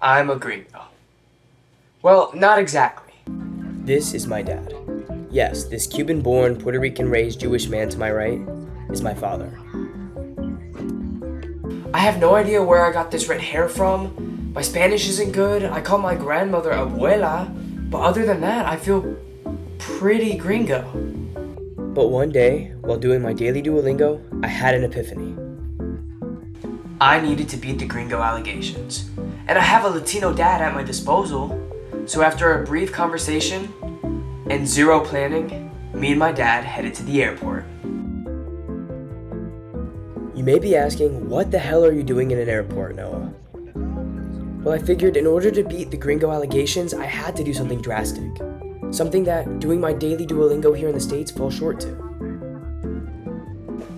I'm a gringo. Well, not exactly. This is my dad. Yes, this Cuban-born, Puerto Rican-raised Jewish man to my right is my father. I have no idea where I got this red hair from. My Spanish isn't good. I call my grandmother abuela. But other than that, I feel pretty gringo. But one day, while doing my daily Duolingo, I had an epiphany. I needed to beat the gringo allegations. And I have a Latino dad at my disposal. So after a brief conversation and zero planning, me and my dad headed to the airport. You may be asking, what the hell are you doing in an airport, Noah? Well, I figured in order to beat the gringo allegations, I had to do something drastic. Something that doing my daily Duolingo here in the States falls short to.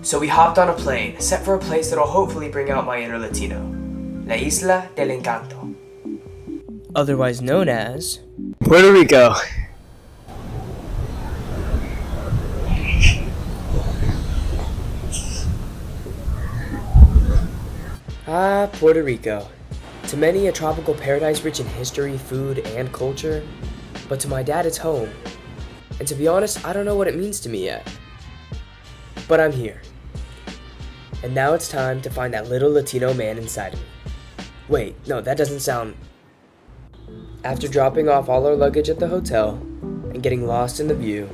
So we hopped on a plane, set for a place that'll hopefully bring out my inner Latino. La Isla del Encanto. Otherwise known as Puerto Rico. Ah, Puerto Rico. To many, a tropical paradise rich in history, food, and culture. But to my dad, it's home. And to be honest, I don't know what it means to me yet. But I'm here. And now it's time to find that little Latino man inside of me. Wait, no, that doesn't sound... After dropping off all our luggage at the hotel and getting lost in the view,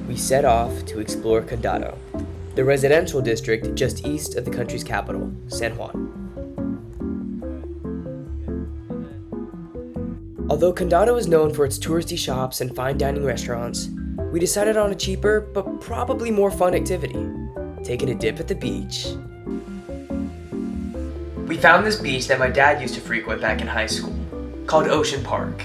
we set off to explore Condado, the residential district just east of the country's capital, San Juan. Although Condado is known for its touristy shops and fine dining restaurants, we decided on a cheaper but probably more fun activity, taking a dip at the beach. We found this beach that my dad used to frequent back in high school, called Ocean Park.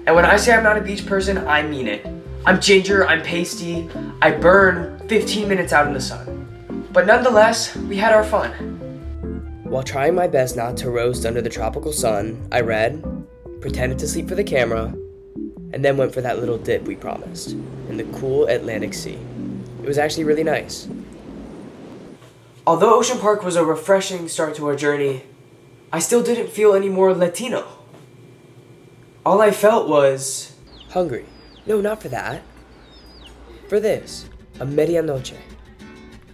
And when I say I'm not a beach person, I mean it. I'm ginger, I'm pasty, I burn 15 minutes out in the sun. But nonetheless, we had our fun. While trying my best not to roast under the tropical sun, I read, pretended to sleep for the camera, and then went for that little dip we promised, in the cool Atlantic Sea. It was actually really nice. Although Ocean Park was a refreshing start to our journey, I still didn't feel any more Latino. All I felt was... hungry. No, not for that. For this, a medianoche.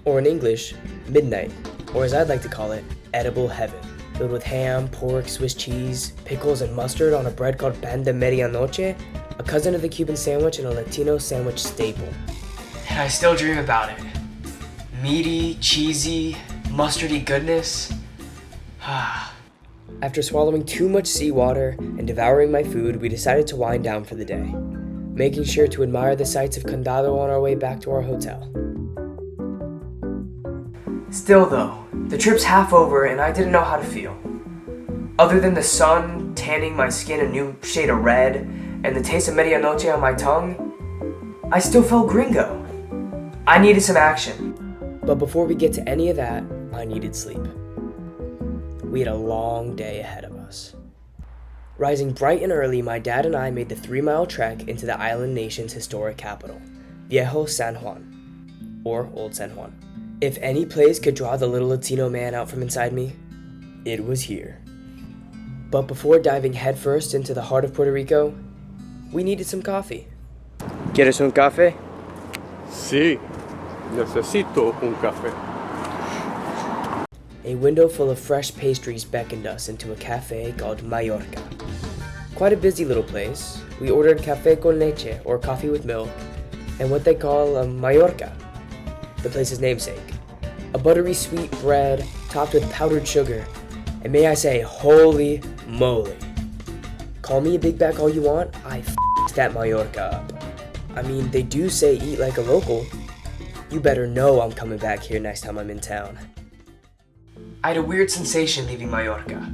Or in English, midnight. Or as I'd like to call it, edible heaven. Filled with ham, pork, Swiss cheese, pickles, and mustard on a bread called pan de medianoche, a cousin of the Cuban sandwich and a Latino sandwich staple. And I still dream about it. Meaty, cheesy, mustardy goodness. After swallowing too much seawater and devouring my food, we decided to wind down for the day, making sure to admire the sights of Condado on our way back to our hotel. Still though, the trip's half over and I didn't know how to feel. Other than the sun tanning my skin a new shade of red and the taste of medianoche on my tongue, I still felt gringo. I needed some action. But before we get to any of that, I needed sleep. We had a long day ahead of us. Rising bright and early, my dad and I made the 3-mile trek into the island nation's historic capital, Viejo San Juan, or Old San Juan. If any place could draw the little Latino man out from inside me, it was here. But before diving headfirst into the heart of Puerto Rico, we needed some coffee. ¿Quieres un café? Sí, necesito un café. A window full of fresh pastries beckoned us into a cafe called Mallorca. Quite a busy little place. We ordered café con leche, or coffee with milk, and what they call a Mallorca, the place's namesake. A buttery sweet bread topped with powdered sugar, and may I say, holy moly. Call me a big back all you want, I f***ed that Mallorca up. I mean, they do say eat like a local. You better know I'm coming back here next time I'm in town. I had a weird sensation leaving Mallorca.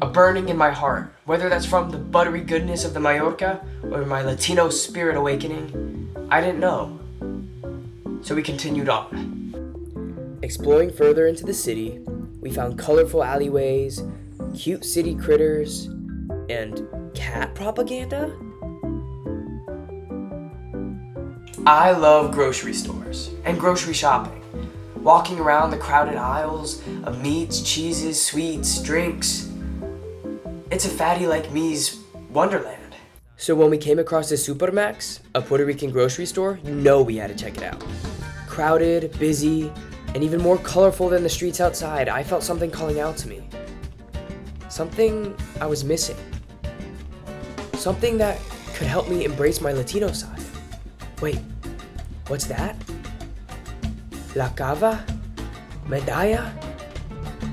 A burning in my heart, whether that's from the buttery goodness of the Mallorca or my Latino spirit awakening, I didn't know. So we continued on. Exploring further into the city, we found colorful alleyways, cute city critters, and cat propaganda? I love grocery stores and grocery shopping. Walking around the crowded aisles of meats, cheeses, sweets, drinks. It's a fatty like me's wonderland. So when we came across the Supermax, a Puerto Rican grocery store, you know we had to check it out. Crowded, busy, and even more colorful than the streets outside, I felt something calling out to me. Something I was missing. Something that could help me embrace my Latino side. Wait, what's that? La Cava? Medalla?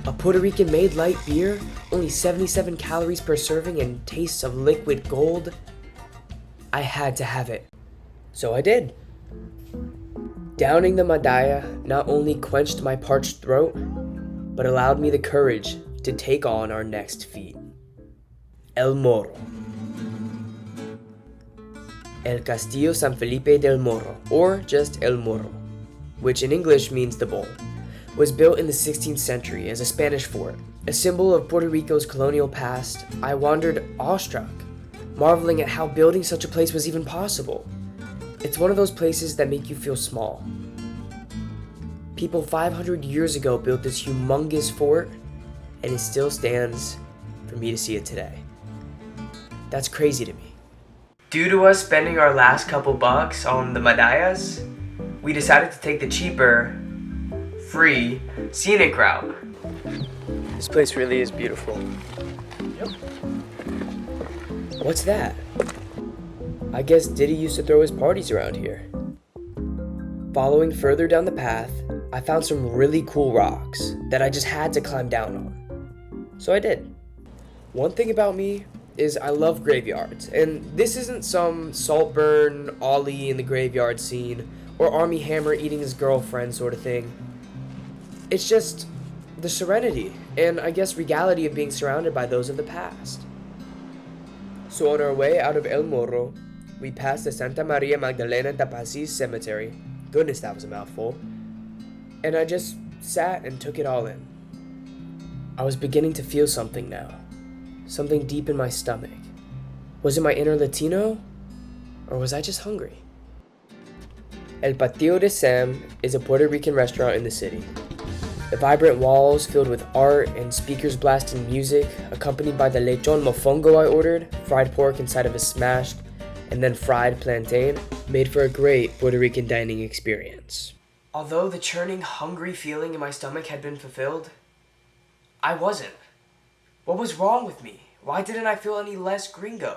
A Puerto Rican made light beer, only 77 calories per serving and tastes of liquid gold? I had to have it. So I did. Downing the Medalla not only quenched my parched throat, but allowed me the courage to take on our next feat. El Morro. El Castillo San Felipe del Morro, or just El Morro, which in English means the bowl, was built in the 16th century as a Spanish fort, a symbol of Puerto Rico's colonial past. I wandered awestruck, marveling at how building such a place was even possible. It's one of those places that make you feel small. People 500 years ago built this humongous fort, and it still stands for me to see it today. That's crazy to me. Due to us spending our last couple bucks on the medallas, we decided to take the cheaper, free, scenic route. This place really is beautiful. Yep. What's that? I guess Diddy used to throw his parties around here. Following further down the path, I found some really cool rocks that I just had to climb down on. So I did. One thing about me is I love graveyards, and this isn't some Saltburn, Ollie in the graveyard scene, or Army Hammer eating his girlfriend sort of thing. It's just the serenity, and I guess regality of being surrounded by those of the past. So on our way out of El Morro, we passed the Santa Maria Magdalena de Pacis Cemetery. Goodness, that was a mouthful. And I just sat and took it all in. I was beginning to feel something now. Something deep in my stomach. Was it my inner Latino? Or was I just hungry? El Patio de Sam is a Puerto Rican restaurant in the city. The vibrant walls filled with art and speakers blasting music, accompanied by the lechon mofongo I ordered, fried pork inside of a smashed and then fried plantain, made for a great Puerto Rican dining experience. Although the churning, hungry feeling in my stomach had been fulfilled, I wasn't. What was wrong with me? Why didn't I feel any less gringo?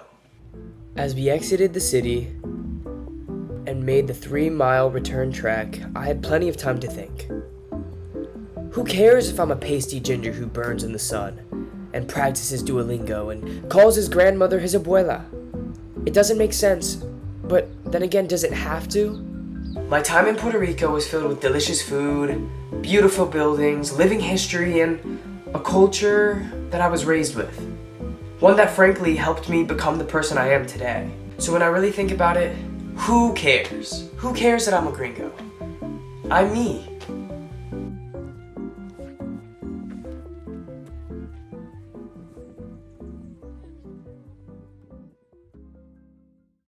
As we exited the city and made the 3-mile return trek, I had plenty of time to think. Who cares if I'm a pasty ginger who burns in the sun and practices Duolingo and calls his grandmother his abuela? It doesn't make sense, but then again, does it have to? My time in Puerto Rico was filled with delicious food, beautiful buildings, living history, and a culture that I was raised with. One that frankly helped me become the person I am today. So when I really think about it, who cares? Who cares that I'm a gringo? I'm me.